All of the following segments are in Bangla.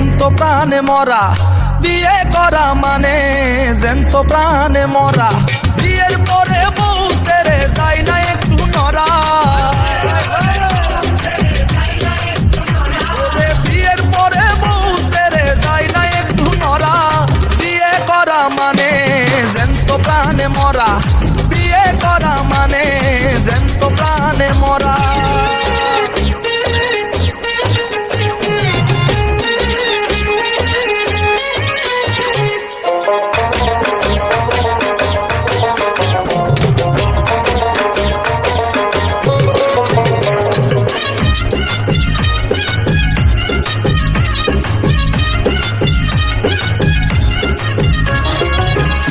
জ্যান্ত প্রাণে মরা। বিয়ে করা মানে জ্যান্ত প্রাণে মরা। বিয়ের পরে বউ ছেড়ে যায় না একটু নড়া। বিয়ের পরে বউ ছেড়ে যায় না একটু নড়া। বিয়ে করা মানে জ্যান্ত প্রাণে মরা। বিয়ে করা মানে জ্যান্ত প্রাণে মরা।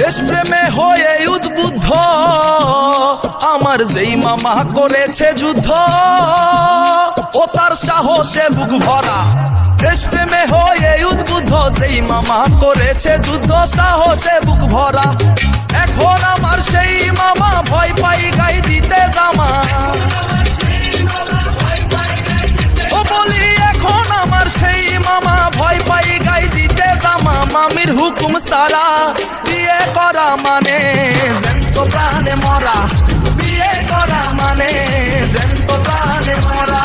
দেশপ্রেমে হয়ে উদ্বুদ্ধ আমার যেই মামা করেছে যুদ্ধ, ও তার সাহসে বুক ভরা। দেশপ্রেমে হয়ে উদ্বুদ্ধ যেই মামা করেছে যুদ্ধ, সাহসে বুক ভরা। এখন আমার সেই মামা ভয় পাই গাই দিতে জামা। ও বলি এখন আমার সেই মামা ভয় পাই গাই দিতে জামা। মামির হুকুম সারা বিয়ে করা মানে জ্যান্ত প্রাণে মরা। বিয়ে করা মানে জ্যান্ত প্রাণে মরা।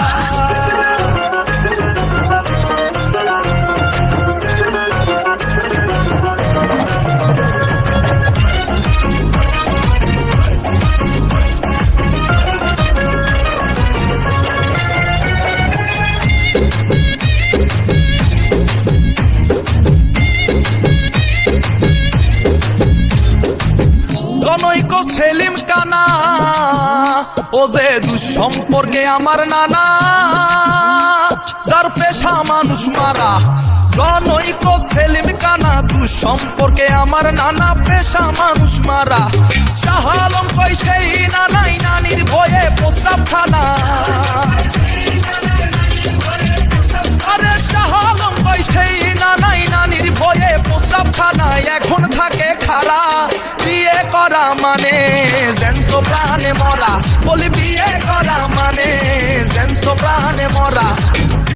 জনৈক সেলিম কানা ও যে দুঃসম্পর্কে আমার নানা, যার পেশা মানুষ মারা। জনৈক সেলিম কানা দুঃসম্পর্কে আমার নানা, পেশা মানুষ মারা। শাহ আলম কয় সেই নানাই নানির ভয়ে প্রস্রাবখানা। আরে শাহ আলম কয় সেই নানাই নানির ভয়ে প্রস্রাবখানায় এখন থাকে খাড়া। বিয়ে করা মানে জ্যান্ত প্রাণে মরা। বলি বিয়ে করা মানে জ্যান্ত প্রাণে মরা।